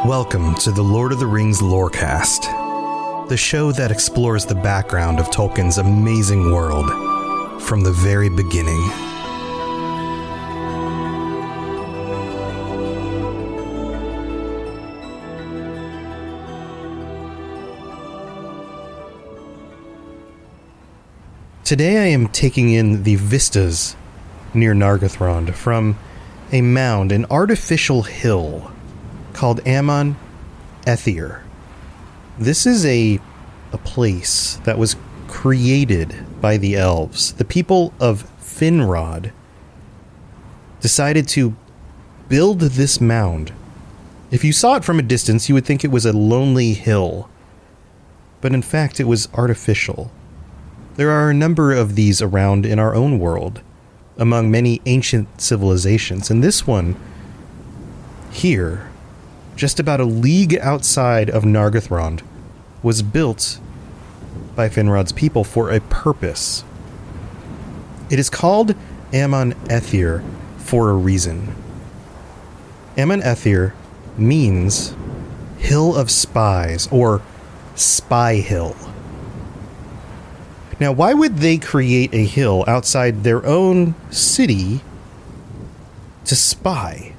Welcome to the Lord of the Rings Lorecast, the show that explores the background of Tolkien's amazing world from the very beginning. Today I am taking in the vistas near Nargothrond from a mound, an artificial hill called Amon Ethyr. This is a place that was created by the elves. The people of Finrod decided to build this mound. If you saw it from a distance, you would think it was a lonely hill, but in fact it was artificial. There are a number of these around in our own world, among many ancient civilizations, and this one here, just about a league outside of Nargothrond, was built by Finrod's people for a purpose. It is called Amon Ethyr for a reason. Amon Ethyr means Hill of Spies, or Spy Hill. Now, why would they create a hill outside their own city to spy?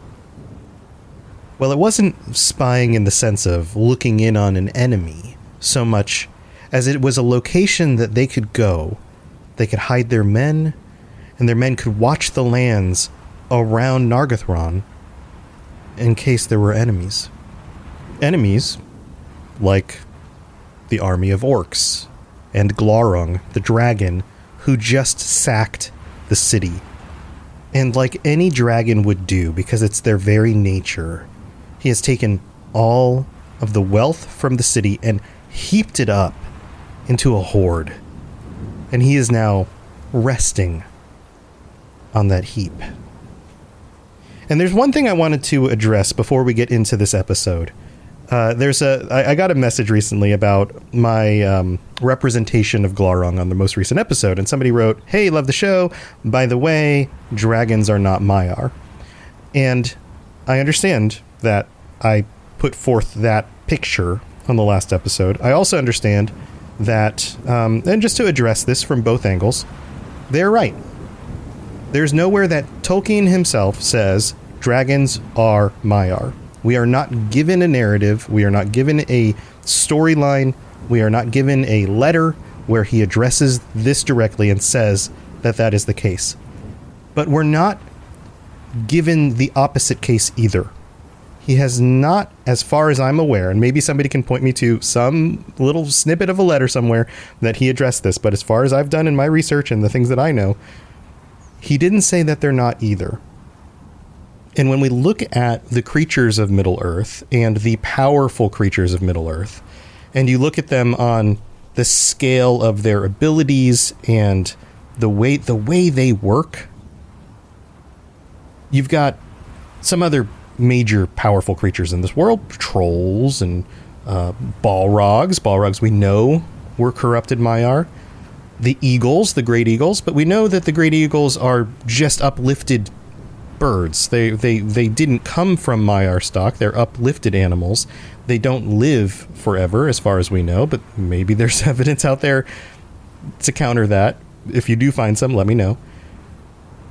Well, it wasn't spying in the sense of looking in on an enemy so much as it was a location that they could go. They could hide their men, and their men could watch the lands around Nargothrond in case there were enemies. Enemies like the army of orcs and Glaurung, the dragon, who just sacked the city. And like any dragon would do, because it's their very nature, he has taken all of the wealth from the city and heaped it up into a hoard. And he is now resting on that heap. And there's one thing I wanted to address before we get into this episode. I got a message recently about my representation of Glaurung on the most recent episode, and somebody wrote, "Hey, love the show. By the way, dragons are not Maiar." And I understand that I put forth that picture on the last episode. I also understand that, and just to address this from both angles, they're right. There's nowhere that Tolkien himself says dragons are Maiar. We are not given a narrative. We are not given a storyline. We are not given a letter where he addresses this directly and says that that is the case. But we're not given the opposite case either. He has not, as far as I'm aware, and maybe somebody can point me to some little snippet of a letter somewhere that he addressed this, but as far as I've done in my research and the things that I know, he didn't say that they're not either. And when we look at the creatures of Middle-earth and the powerful creatures of Middle-earth, and you look at them on the scale of their abilities and the way they work, you've got some other major powerful creatures in this world, trolls and Balrogs. Balrogs we know were corrupted Maiar. The eagles, the great eagles, but we know that the great eagles are just uplifted birds. They didn't come from Maiar stock. They're uplifted animals. They don't live forever, as far as we know, but maybe there's evidence out there to counter that. If you do find some, let me know.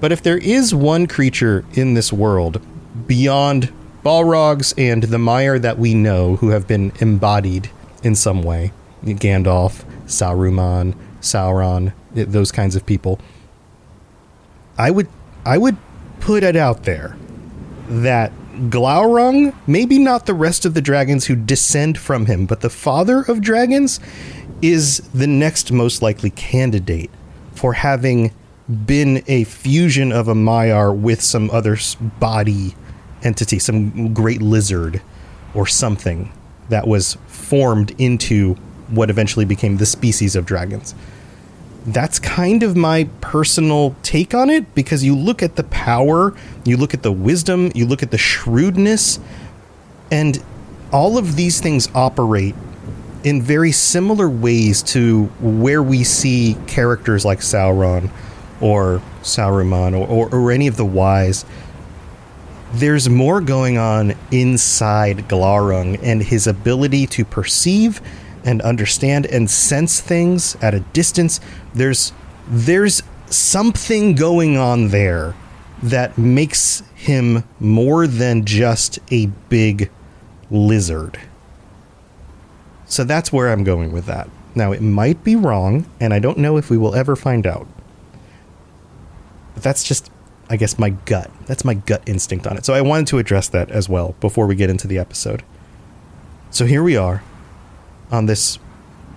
But if there is one creature in this world beyond Balrogs and the Maiar that we know who have been embodied in some way, Gandalf, Saruman, Sauron, those kinds of people, I would put it out there that Glaurung, maybe not the rest of the dragons who descend from him, but the father of dragons is the next most likely candidate for having been a fusion of a Maiar with some other body entity, some great lizard or something that was formed into what eventually became the species of dragons. That's kind of my personal take on it, because you look at the power, you look at the wisdom, you look at the shrewdness, and all of these things operate in very similar ways to where we see characters like Sauron or Saruman or any of the wise there's more going on inside Glarung, and his ability to perceive and understand and sense things at a distance. There's something going on there that makes him more than just a big lizard. So that's where I'm going with that. Now, it might be wrong, and I don't know if we will ever find out. But that's just, I guess, my gut. That's my gut instinct on it. So I wanted to address that as well before we get into the episode. So here we are on this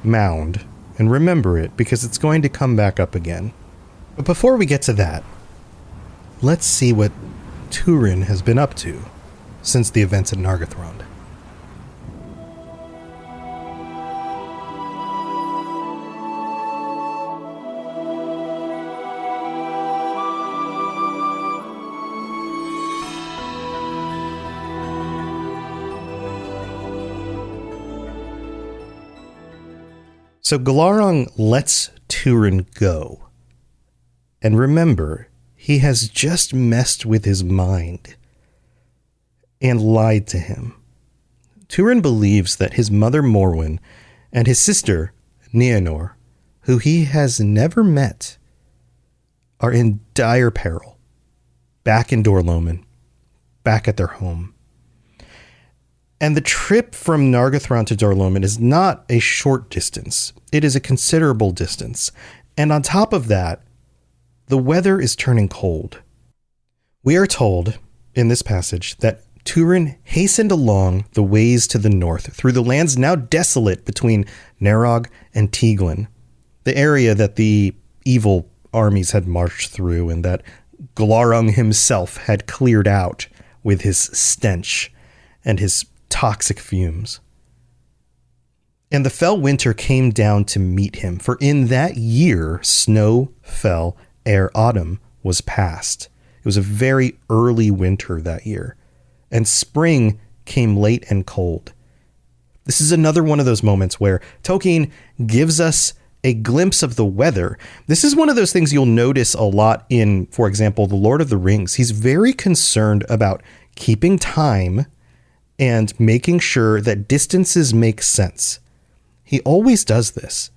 mound, and remember it because it's going to come back up again. But before we get to that, let's see what Turin has been up to since the events at Nargothrond. So Glarung lets Turin go. And remember, he has just messed with his mind and lied to him. Turin believes that his mother Morwen and his sister Nienor, who he has never met, are in dire peril, back in Dorloman, back at their home. And the trip from Nargothrond to Dorloman is not a short distance. It is a considerable distance. And on top of that, the weather is turning cold. We are told in this passage that Turin hastened along the ways to the north through the lands now desolate between Narog and Tieglin, the area that the evil armies had marched through and that Glarung himself had cleared out with his stench and his toxic fumes. And the fell winter came down to meet him, for in that year snow fell ere autumn was past. It was a very early winter that year, and spring came late and cold. This is another one of those moments where Tolkien gives us a glimpse of the weather. This is one of those things you'll notice a lot in, for example, The Lord of the Rings. He's very concerned about keeping time and making sure that distances make sense. He always does this.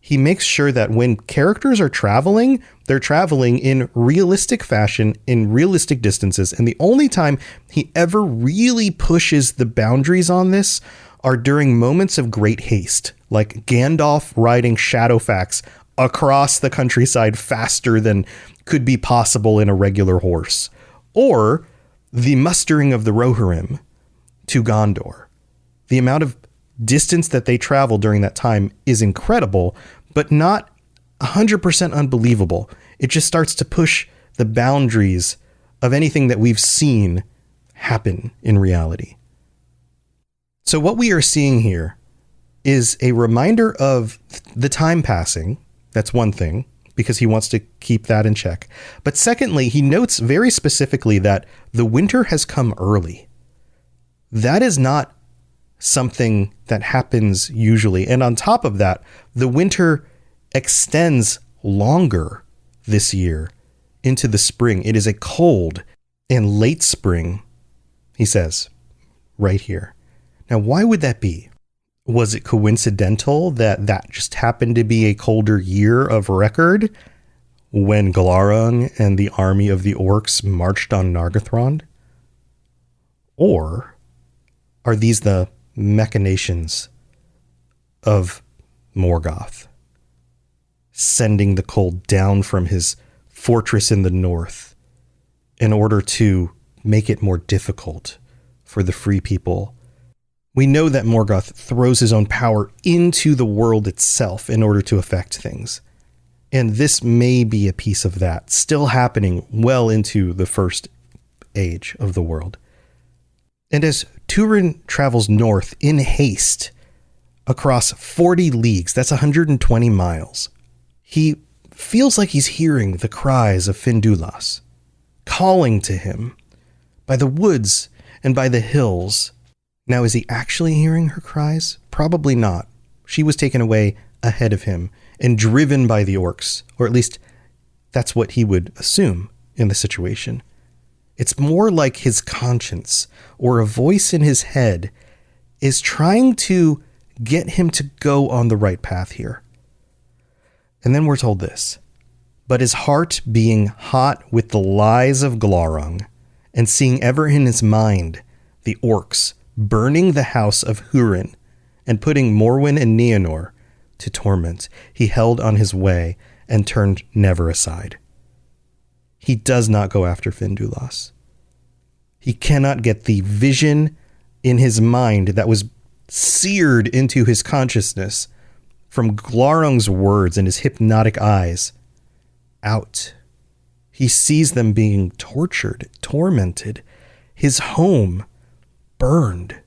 He makes sure that when characters are traveling, they're traveling in realistic fashion, in realistic distances. And the only time he ever really pushes the boundaries on this are during moments of great haste, like Gandalf riding Shadowfax across the countryside faster than could be possible in a regular horse, or the mustering of the Rohirrim to Gondor. The amount of distance that they travel during that time is incredible, but not 100% unbelievable. It just starts to push the boundaries of anything that we've seen happen in reality. So what we are seeing here is a reminder of the time passing. That's one thing, because he wants to keep that in check. But secondly, he notes very specifically that the winter has come early. That is not something that happens usually. And on top of that, the winter extends longer this year into the spring. It is a cold and late spring, he says, right here. Now, why would that be? Was it coincidental that that just happened to be a colder year of record when Glarung and the army of the orcs marched on Nargothrond? Or are these the machinations of Morgoth, sending the cold down from his fortress in the north in order to make it more difficult for the free people? We know that Morgoth throws his own power into the world itself in order to affect things. And this may be a piece of that, still happening well into the first age of the world. And as Turin travels north in haste across 40 leagues, that's 120 miles, he feels like he's hearing the cries of Findulas, calling to him by the woods and by the hills. Now, is he actually hearing her cries? Probably not. She was taken away ahead of him and driven by the orcs, or at least that's what he would assume in the situation. It's more like his conscience or a voice in his head is trying to get him to go on the right path here. And then we're told this. But his heart being hot with the lies of Glaurung, and seeing ever in his mind the orcs burning the house of Hurin, and putting Morwen and Nienor to torment, he held on his way and turned never aside. He does not go after Findulas. He cannot get the vision in his mind that was seared into his consciousness from Glaurung's words and his hypnotic eyes out. He sees them being tortured, tormented, his home burned.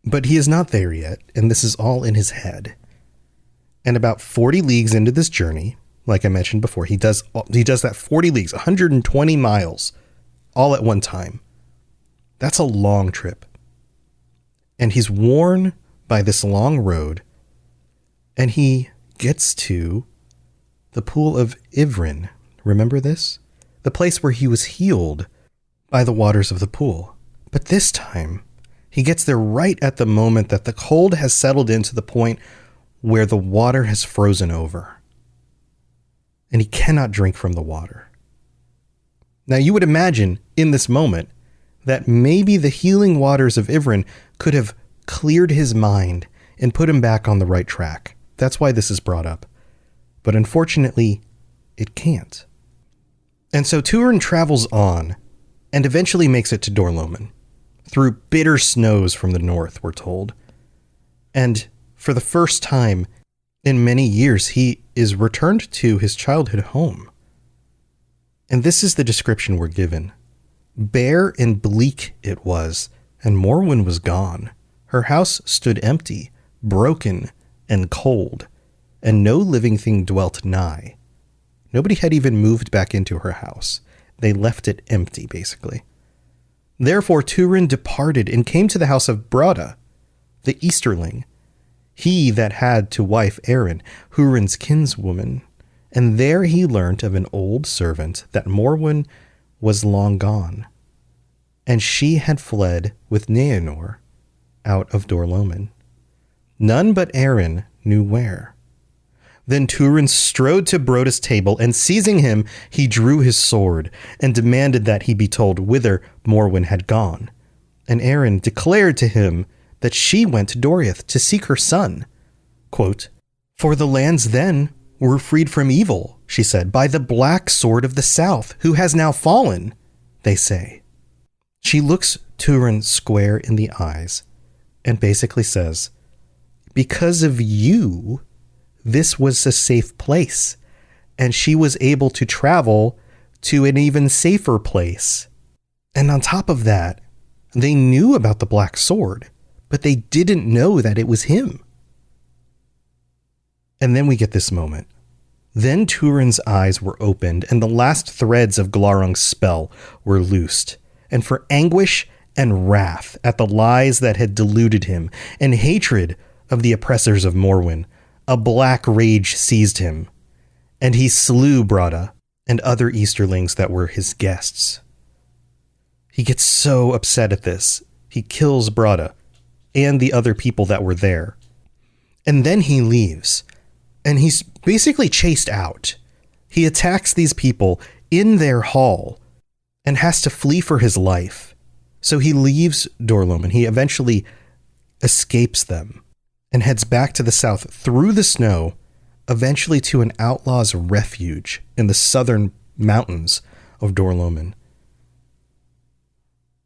But he is not there yet, and this is all in his head. And about 40 leagues into this journey, like I mentioned before, he does that 40 leagues, 120 miles, all at one time. That's a long trip. And he's worn by this long road, and he gets to the pool of Ivrin. Remember this? The place where he was healed by the waters of the pool. But this time, he gets there right at the moment that the cold has settled into the point where the water has frozen over. And he cannot drink from the water. Now you would imagine in this moment that maybe the healing waters of Ivrin could have cleared his mind and put him back on the right track. That's why this is brought up. But unfortunately, it can't. And so Turin travels on and eventually makes it to Dorloman through bitter snows from the north, we're told. And for the first time in many years, he is returned to his childhood home. And this is the description we're given. Bare and bleak it was, and Morwen was gone. Her house stood empty, broken, and cold, and no living thing dwelt nigh. Nobody had even moved back into her house. They left it empty, basically. Therefore Turin departed and came to the house of Brada, the Easterling, he that had to wife Erin, Hurin's kinswoman, and there he learnt of an old servant that Morwen was long gone, and she had fled with Nienor out of Dorloman. None but Erin knew where. Then Turin strode to Broda's table, and seizing him, he drew his sword, and demanded that he be told whither Morwen had gone. And Erin declared to him that she went to Doriath to seek her son. Quote, "For the lands then were freed from evil," she said, "by the black sword of the south, who has now fallen, they say." She looks Turin square in the eyes and basically says, "Because of you, this was a safe place, and she was able to travel to an even safer place. And on top of that, they knew about the black sword, but they didn't know that it was him." And then we get this moment. Then Turin's eyes were opened, and the last threads of Glaurung's spell were loosed. And for anguish and wrath at the lies that had deluded him, and hatred of the oppressors of Morwen, a black rage seized him, and he slew Brada and other Easterlings that were his guests. He gets so upset at this, he kills Brada and the other people that were there. And then he leaves, and he's basically chased out. He attacks these people in their hall and has to flee for his life. So he leaves Dorloman. He eventually escapes them and heads back to the south through the snow, eventually to an outlaw's refuge in the southern mountains of Dorloman.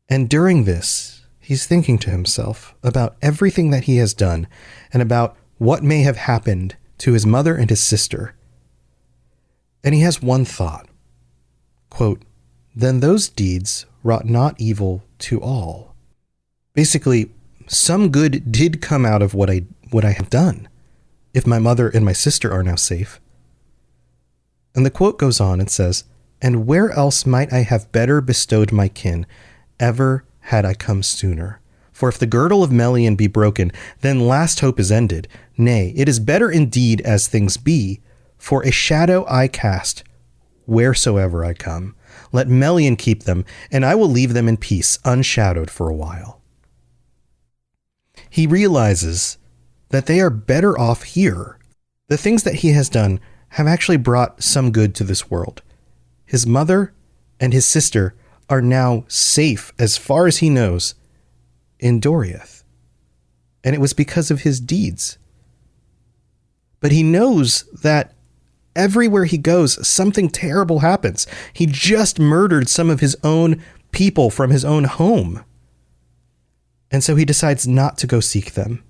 And during this, he's thinking to himself about everything that he has done and about what may have happened to his mother and his sister. And he has one thought. Quote, "Then those deeds wrought not evil to all." Basically, some good did come out of what I have done, if my mother and my sister are now safe. And the quote goes on and says, "And where else might I have better bestowed my kin, ever had I come sooner? For if the girdle of Melian be broken, then last hope is ended. Nay, it is better indeed as things be, for a shadow I cast wheresoever I come. Let Melian keep them, and I will leave them in peace, unshadowed for a while. He realizes that they are better off here. The things that he has done have actually brought some good to this world. His mother and his sister are now safe, as far as he knows, in Doriath. And it was because of his deeds. But he knows that everywhere he goes, something terrible happens. He just murdered some of his own people from his own home. And so he decides not to go seek them,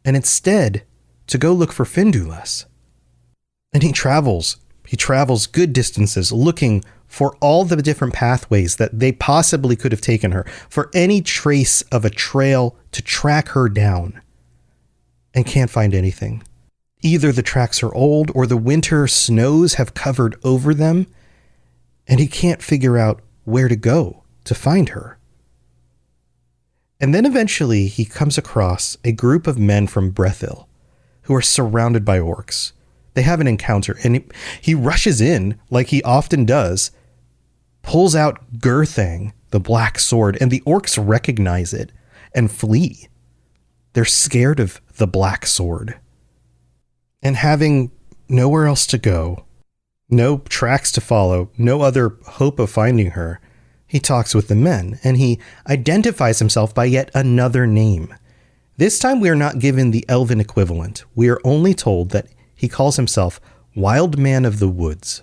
and instead to go look for Findulas. And he travels good distances looking for all the different pathways that they possibly could have taken her, for any trace of a trail to track her down, and can't find anything. Either the tracks are old or the winter snows have covered over them, and he can't figure out where to go to find her. And then eventually he comes across a group of men from Brethil who are surrounded by orcs. They have an encounter, and he rushes in like he often does, pulls out Gurthang, the black sword, and the orcs recognize it and flee. They're scared of the black sword. And having nowhere else to go, no tracks to follow, no other hope of finding her, he talks with the men, and he identifies himself by yet another name. This time we are not given the elven equivalent. We are only told that he calls himself Wild Man of the Woods.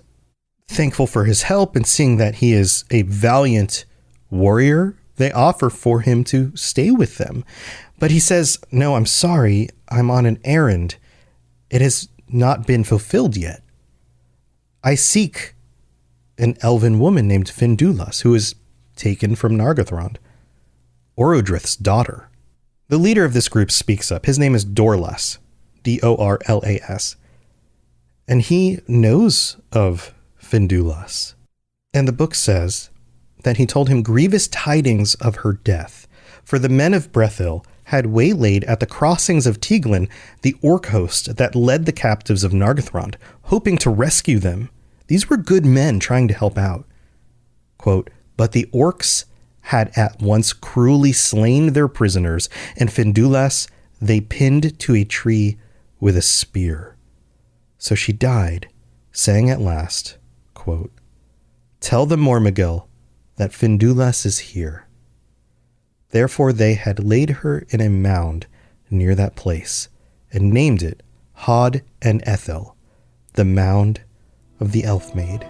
Thankful for his help and seeing that he is a valiant warrior, they offer for him to stay with them. But he says, "No, I'm sorry. I'm on an errand. It has not been fulfilled yet. I seek an elven woman named Findulas, who is taken from Nargothrond, Orodrith's daughter." The leader of this group speaks up. His name is Dorlas, Dorlas. And he knows of Findulas. And the book says that he told him grievous tidings of her death, for the men of Brethil had waylaid at the crossings of Tiglin the orc host that led the captives of Nargothrond, hoping to rescue them. These were good men trying to help out. Quote, "But the orcs had at once cruelly slain their prisoners, and Findulas they pinned to a tree with a spear. So she died, saying at last, quote, 'Tell the Mormagil that Findulas is here.' Therefore they had laid her in a mound near that place, and named it Hod and Ethel, the mound of the elf maid."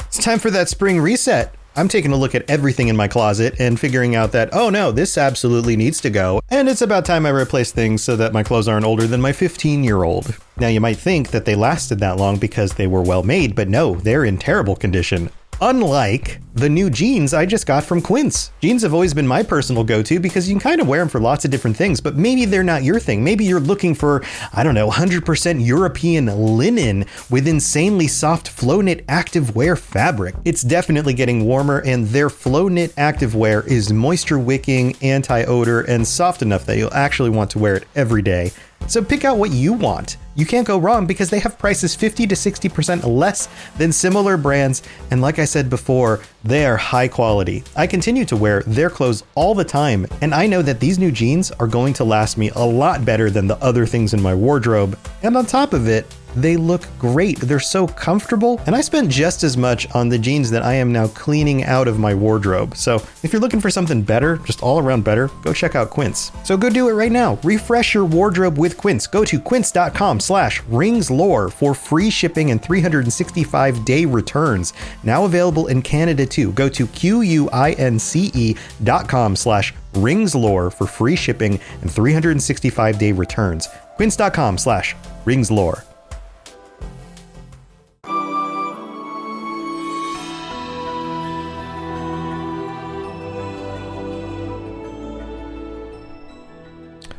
It's time for that spring reset. I'm taking a look at everything in my closet and figuring out that, oh no, this absolutely needs to go. And it's about time I replace things so that my clothes aren't older than my 15-year-old. Now you might think that they lasted that long because they were well made, but no, they're in terrible condition. Unlike the new jeans I just got from Quince. Jeans have always been my personal go-to because you can kind of wear them for lots of different things, but maybe they're not your thing. Maybe you're looking for, 100% European linen with insanely soft flow knit activewear fabric. It's definitely getting warmer, and their flow knit activewear is moisture wicking, anti-odor, and soft enough that you'll actually want to wear it every day. So pick out what you want. You can't go wrong because they have prices 50 to 60% less than similar brands. And like I said before, they are high quality. I continue to wear their clothes all the time, and I know that these new jeans are going to last me a lot better than the other things in my wardrobe. And on top of it, they look great. They're so comfortable, and I spent just as much on the jeans that I am now cleaning out of my wardrobe. So if you're looking for something better, just all around better, go check out Quince. So go do it right now. Refresh your wardrobe with Quince. Go to quince.com/ringslore for free shipping and 365-day returns. Now available in Canada too. Go to quince.com/ringslore for free shipping and 365-day returns. Quince.com/ringslore.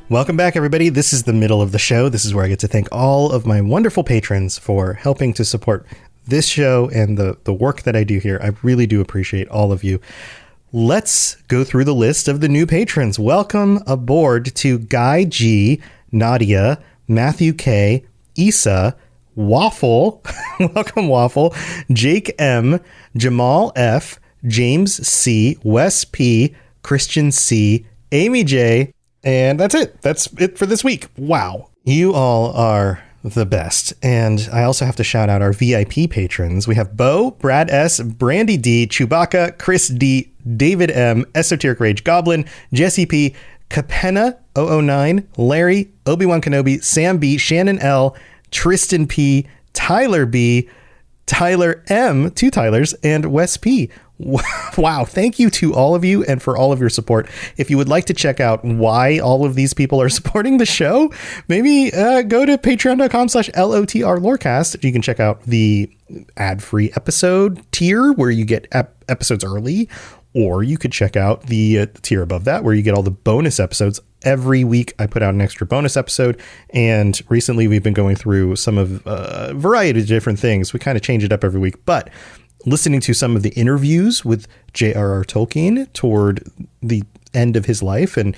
Welcome back, everybody. This is the middle of the show. This is where I get to thank all of my wonderful patrons for helping to support this show and the work that I do here. I really do appreciate all of you. let's go through the list of the new patrons. Welcome aboard to Guy G, Nadia, Matthew K, Issa, Waffle, welcome Waffle, Jake M, Jamal F, James C, Wes P, Christian C, Amy J, and that's it. That's it for this week. Wow. You all are the best. And I also have to shout out our VIP patrons. We have Bo, Brad S, Brandy D, Chewbacca, Chris D, David M, Esoteric Rage Goblin, Jesse P, Capenna 009, Larry, Obi-Wan Kenobi, Sam B, Shannon L, Tristan P, Tyler B, Tyler M, two Tylers, and Wes P. Wow. Thank you to all of you and for all of your support. If you would like to check out why all of these people are supporting the show, maybe go to patreon.com/LOTR Lorecast. You can check out the ad-free episode tier where you get episodes early, or you could check out the tier above that where you get all the bonus episodes. Every week I put out an extra bonus episode, and recently we've been going through some of a variety of different things. We kind of change it up every week, but listening to some of the interviews with J.R.R. Tolkien toward the end of his life and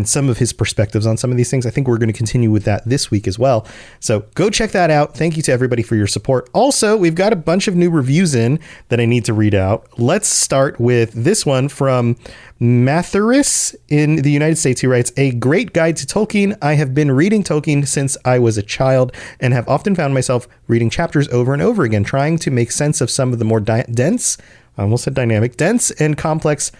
some of his perspectives on some of these things, I think we're going to continue with that this week as well. So go check that out. Thank you to everybody for your support. Also, we've got a bunch of new reviews in that I need to read out. Let's start with this one from Mathuris in the United States, who writes, "A great guide to Tolkien. I have been reading Tolkien since I was a child and have often found myself reading chapters over and over again, trying to make sense of some of the more dense and complex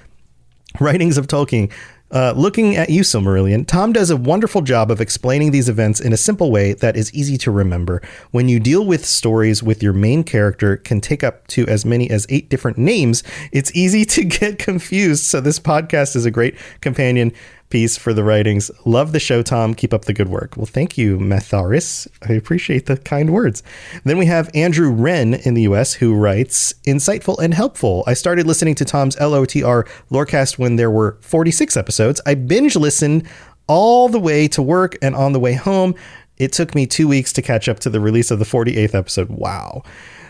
writings of Tolkien. Looking at you, Silmarillion, Tom does a wonderful job of explaining these events in a simple way that is easy to remember. When you deal with stories with your main character can take up to as many as 8 different names, it's easy to get confused. So this podcast is a great companion piece for the writings. Love the show, Tom. Keep up the good work." Well, thank you, Matharis. I appreciate the kind words. Then we have Andrew Wren in the US who writes, "Insightful and helpful. I started listening to Tom's LOTR Lorecast when there were 46 episodes. I binge listened all the way to work and on the way home. It took me 2 weeks to catch up to the release of the 48th episode. Wow.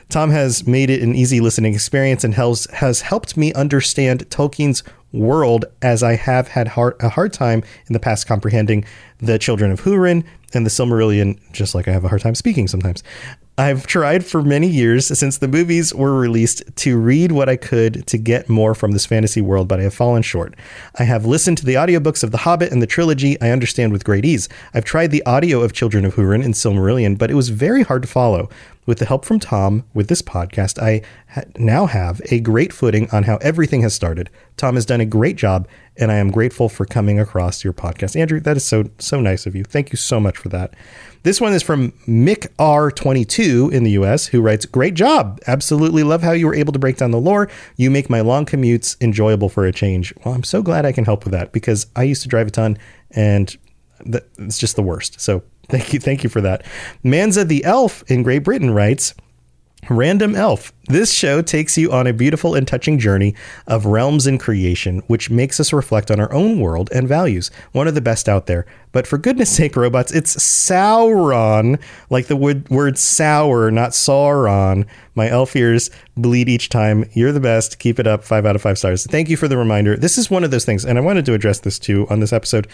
Tom has made it an easy listening experience and has helped me understand Tolkien's world, as I have had a hard time in the past comprehending the Children of Hurin and the Silmarillion, just like I have a hard time speaking sometimes. I've tried for many years since the movies were released to read what I could to get more from this fantasy world, but I have fallen short. I have listened to the audiobooks of The Hobbit and the trilogy I understand with great ease. I've tried the audio of Children of Hurin and Silmarillion, but it was very hard to follow. With the help from Tom with this podcast, I now have a great footing on how everything has started. Tom has done a great job, and I am grateful for coming across your podcast." Andrew, that is so nice of you. Thank you so much for that. This one is from Mick R22 in the US, who writes, "Great job. Absolutely love how you were able to break down the lore. You make my long commutes enjoyable for a change." Well, I'm so glad I can help with that because I used to drive a ton and it's just the worst. So Thank you for that. Manza the Elf in Great Britain writes, "Random Elf. This show takes you on a beautiful and touching journey of realms and creation, which makes us reflect on our own world and values. One of the best out there. But for goodness sake, robots, it's Sauron, like the word sour, not Sauron. My elf ears bleed each time. You're the best. Keep it up. 5 out of 5 stars." Thank you for the reminder. This is one of those things, and I wanted to address this too on this episode.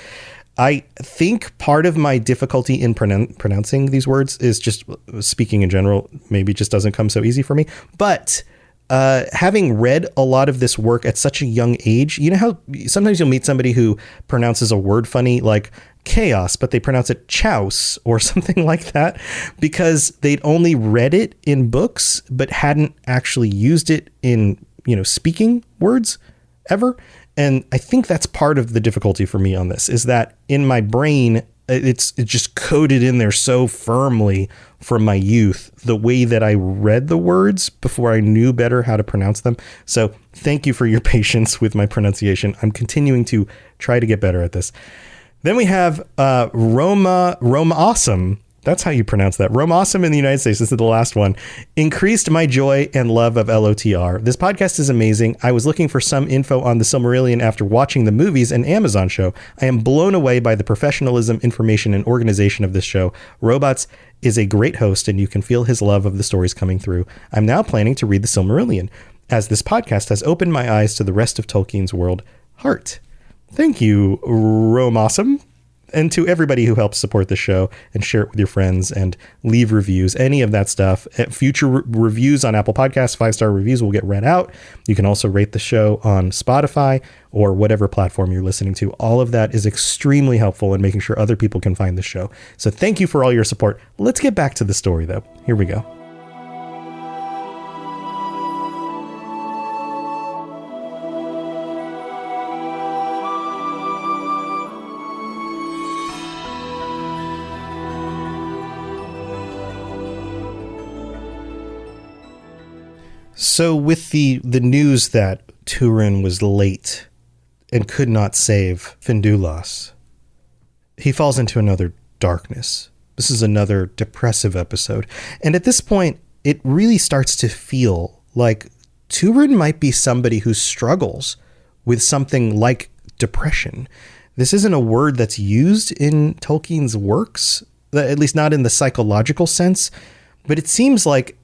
I think part of my difficulty in pronouncing these words is just speaking in general, maybe just doesn't come so easy for me. But having read a lot of this work at such a young age, you know how sometimes you'll meet somebody who pronounces a word funny, like chaos, but they pronounce it chouse or something like that because they'd only read it in books, but hadn't actually used it in, speaking words ever. And I think that's part of the difficulty for me on this, is that in my brain, it's just coded in there so firmly from my youth, the way that I read the words before I knew better how to pronounce them. So thank you for your patience with my pronunciation. I'm continuing to try to get better at this. Then we have Roma Awesome. That's how you pronounce that. Rome Awesome in the United States. This is the last one. "Increased my joy and love of LOTR. This podcast is amazing. I was looking for some info on the Silmarillion after watching the movies and Amazon show. I am blown away by the professionalism, information, and organization of this show. Robots is a great host, and you can feel his love of the stories coming through. I'm now planning to read the Silmarillion. as this podcast has opened my eyes to the rest of Tolkien's world. Heart. Thank you, Rome Awesome. And to everybody who helps support the show and share it with your friends and leave reviews, any of that stuff. Future reviews on Apple Podcasts, 5-star reviews will get read out. You can also rate the show on Spotify or whatever platform you're listening to. All of that is extremely helpful in making sure other people can find the show. So thank you for all your support. Let's get back to the story, though. Here we go. So with the news that Turin was late and could not save Finduilas, he falls into another darkness. This is another depressive episode. And at this point, it really starts to feel like Turin might be somebody who struggles with something like depression. This isn't a word that's used in Tolkien's works, at least not in the psychological sense, but it seems like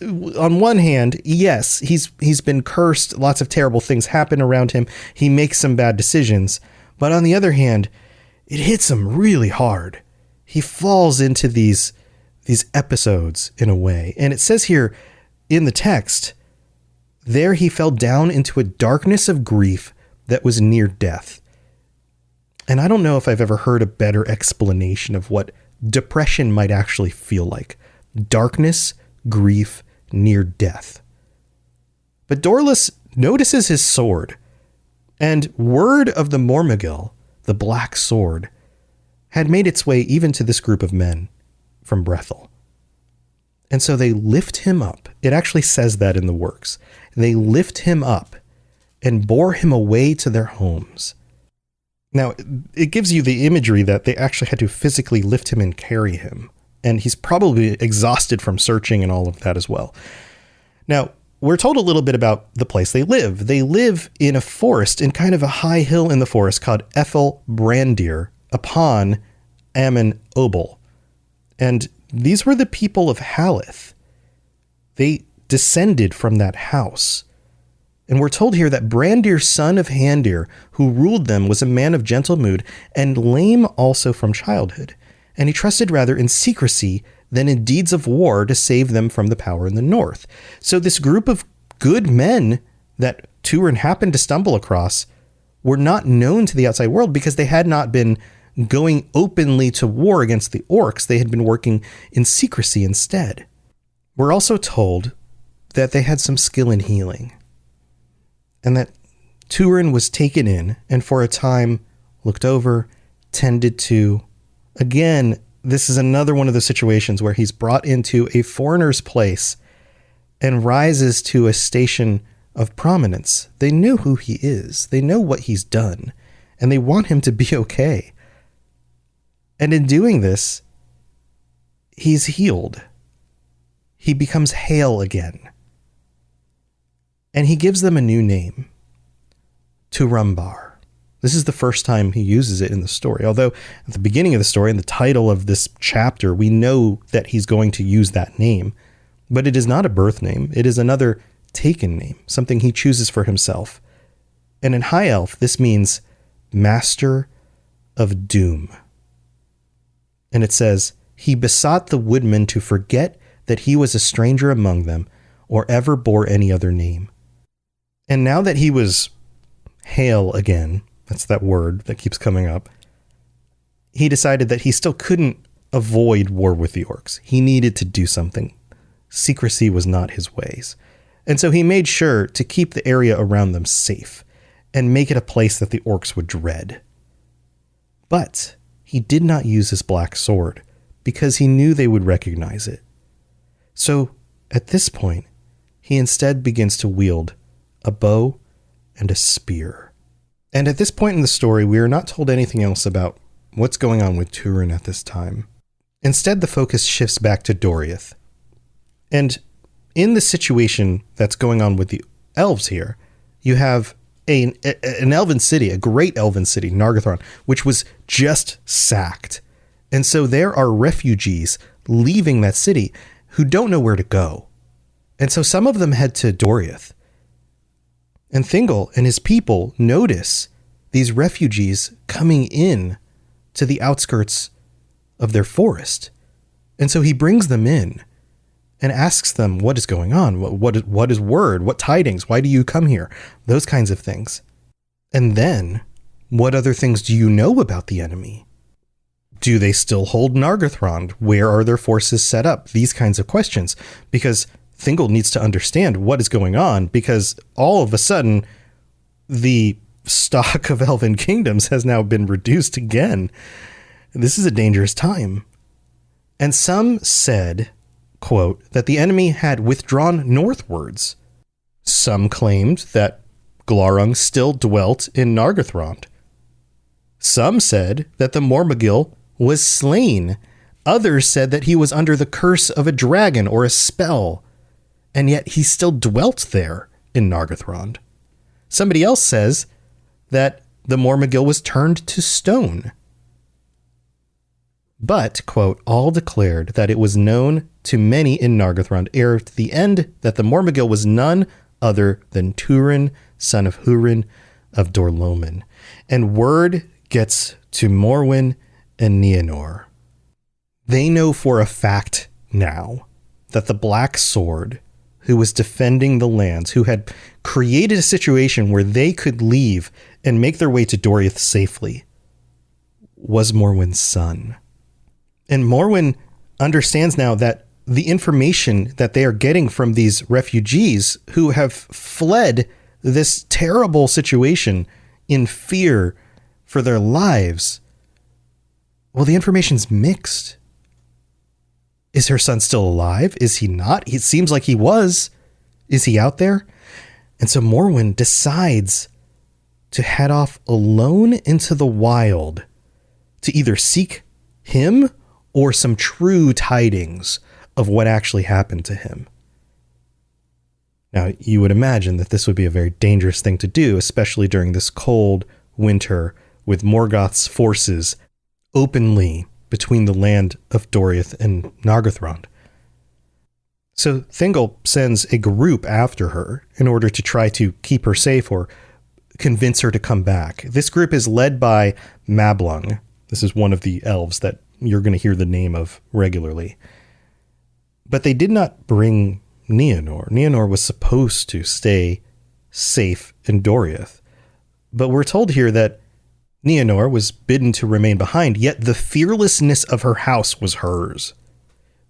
on one hand, yes, he's been cursed. Lots of terrible things happen around him. He makes some bad decisions. But on the other hand, it hits him really hard. He falls into these episodes in a way. And it says here in the text, there he fell down into a darkness of grief that was near death. And I don't know if I've ever heard a better explanation of what depression might actually feel like. Darkness, grief, near death. But Dorlus notices his sword, and word of the Mormugil, the Black Sword, had made its way even to this group of men from Brethil. And so they lift him up. It actually says that in the works. They lift him up and bore him away to their homes. Now, it gives you the imagery that they actually had to physically lift him and carry him. And he's probably exhausted from searching and all of that as well. Now, we're told a little bit about the place they live. They live in a forest, in kind of a high hill in the forest called Ethel Brandir upon Ammon Obel. And these were the people of Haleth. They descended from that house. And we're told here that Brandir, son of Handir, who ruled them, was a man of gentle mood and lame also from childhood. And he trusted rather in secrecy than in deeds of war to save them from the power in the north. So this group of good men that Turin happened to stumble across were not known to the outside world because they had not been going openly to war against the orcs. They had been working in secrecy instead. We're also told that they had some skill in healing, and that Turin was taken in and for a time looked over, tended to. Again, this is another one of the situations where he's brought into a foreigner's place and rises to a station of prominence. They know who he is. They know what he's done, and they want him to be okay. And in doing this, he's healed. He becomes hale again. And he gives them a new name, Turambar. This is the first time he uses it in the story. Although at the beginning of the story, in the title of this chapter, we know that he's going to use that name. But it is not a birth name. It is another taken name, something he chooses for himself. And in High Elf, this means Master of Doom. And it says, he besought the woodman to forget that he was a stranger among them, or ever bore any other name. And now that he was hale again, that's that word that keeps coming up, he decided that he still couldn't avoid war with the orcs. He needed to do something. Secrecy was not his ways. And so he made sure to keep the area around them safe and make it a place that the orcs would dread. But he did not use his black sword because he knew they would recognize it. So at this point, he instead begins to wield a bow and a spear. And at this point in the story, we are not told anything else about what's going on with Turin at this time. Instead, the focus shifts back to Doriath. And in the situation that's going on with the elves here, you have an elven city, a great elven city, Nargothrond, which was just sacked. And so there are refugees leaving that city who don't know where to go. And so some of them head to Doriath. And Thingol and his people notice these refugees coming in to the outskirts of their forest. And so he brings them in and asks them what is going on. What is word? What tidings? Why do you come here? Those kinds of things. And then, what other things do you know about the enemy? Do they still hold Nargothrond? Where are their forces set up? These kinds of questions. Because Thingol needs to understand what is going on, because all of a sudden, the stock of elven kingdoms has now been reduced again. This is a dangerous time. And some said, quote, that the enemy had withdrawn northwards. Some claimed that Glaurung still dwelt in Nargothrond. Some said that the Mormogil was slain. Others said that he was under the curse of a dragon or a spell, and yet he still dwelt there in Nargothrond. Somebody else says that the Mormogil was turned to stone. But, quote, all declared that it was known to many in Nargothrond ere to the end that the Mormogil was none other than Turin, son of Hurin of Dorloman. And word gets to Morwen and Nienor. They know for a fact now that the Black Sword, who was defending the lands, who had created a situation where they could leave and make their way to Doriath safely, was Morwen's son. And Morwen understands now that the information that they are getting from these refugees who have fled this terrible situation in fear for their lives, well, the information's mixed. Is her son still alive? Is he not? It seems like he was. Is he out there? And so Morwen decides to head off alone into the wild to either seek him or some true tidings of what actually happened to him. Now, you would imagine that this would be a very dangerous thing to do, especially during this cold winter with Morgoth's forces openly between the land of Doriath and Nargothrond. So Thingol sends a group after her in order to try to keep her safe or convince her to come back. This group is led by Mablung. This is one of the elves that you're going to hear the name of regularly. But they did not bring Nienor. Nienor was supposed to stay safe in Doriath. But we're told here that Nienor was bidden to remain behind, yet the fearlessness of her house was hers.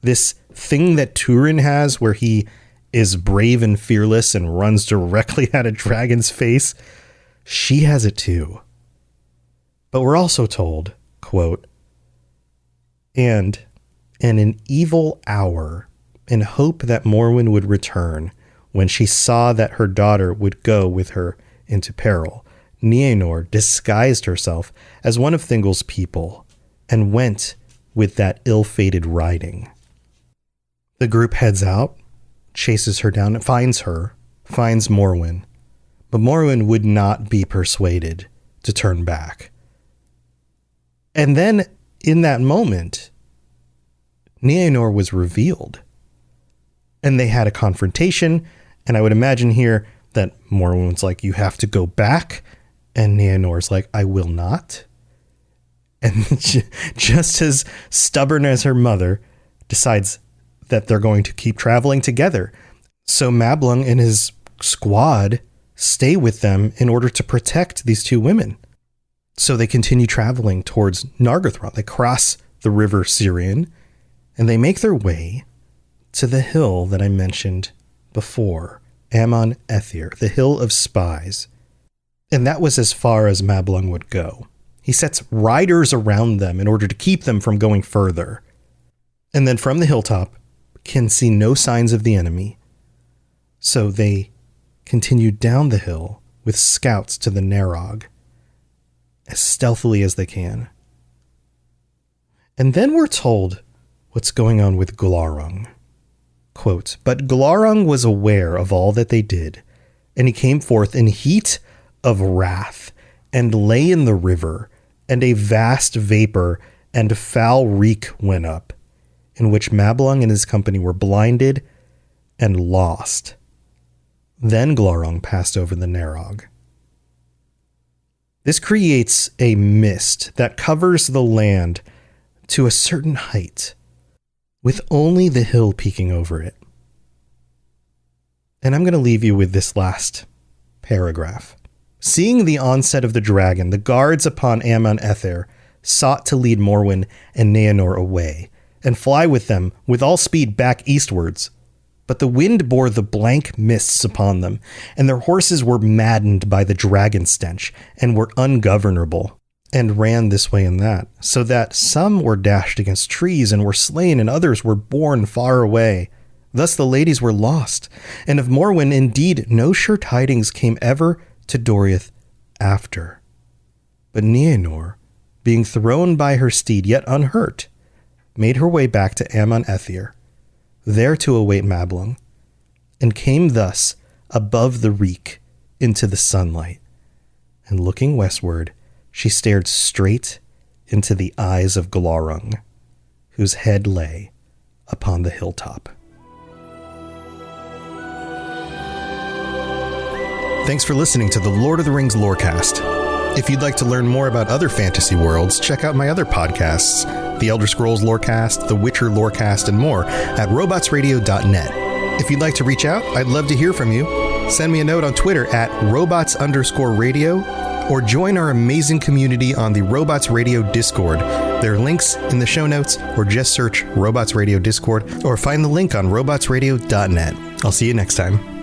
This thing that Turin has where he is brave and fearless and runs directly at a dragon's face, she has it too. But we're also told, quote, and in an evil hour, in hope that Morwen would return, when she saw that her daughter would go with her into peril, Nienor disguised herself as one of Thingol's people and went with that ill-fated riding. The group heads out, chases her down, finds Morwen, but Morwen would not be persuaded to turn back. And then, in that moment, Nienor was revealed. And they had a confrontation, and I would imagine here that Morwen's like, you have to go back, and Nienor's like, I will not. And just as stubborn as her mother, decides that they're going to keep traveling together. So Mablung and his squad stay with them in order to protect these two women. So they continue traveling towards Nargothrond. They cross the river Syrian, and they make their way to the hill that I mentioned before, Amon Ethir, the Hill of Spies. And that was as far as Mablung would go. He sets riders around them in order to keep them from going further. And then from the hilltop, can see no signs of the enemy. So they continue down the hill with scouts to the Narog, as stealthily as they can. And then we're told what's going on with Glaurung. Quote, but Glaurung was aware of all that they did, and he came forth in heat of wrath, and lay in the river, and a vast vapor and foul reek went up, in which Mablung and his company were blinded and lost. Then Glorung passed over the Narog. This creates a mist that covers the land to a certain height, with only the hill peeking over it. And I'm going to leave you with this last paragraph. Seeing the onset of the dragon, the guards upon Amon Ether sought to lead Morwen and Neanor away, and fly with them with all speed back eastwards. But the wind bore the blank mists upon them, and their horses were maddened by the dragon stench, and were ungovernable, and ran this way and that, so that some were dashed against trees, and were slain, and others were borne far away. Thus the ladies were lost, and of Morwen indeed no sure tidings came ever to Doriath after. But Neanor, being thrown by her steed, yet unhurt, made her way back to Amon Ether, there to await Mablung, and came thus above the reek into the sunlight. And looking westward, she stared straight into the eyes of Glorung, whose head lay upon the hilltop. Thanks for listening to the Lord of the Rings Lorecast. If you'd like to learn more about other fantasy worlds, check out my other podcasts, The Elder Scrolls Lorecast, The Witcher Lorecast, and more at robotsradio.net. If you'd like to reach out, I'd love to hear from you. Send me a note on Twitter at robots_radio, or join our amazing community on the Robots Radio Discord. There are links in the show notes, or just search Robots Radio Discord, or find the link on robotsradio.net. I'll see you next time.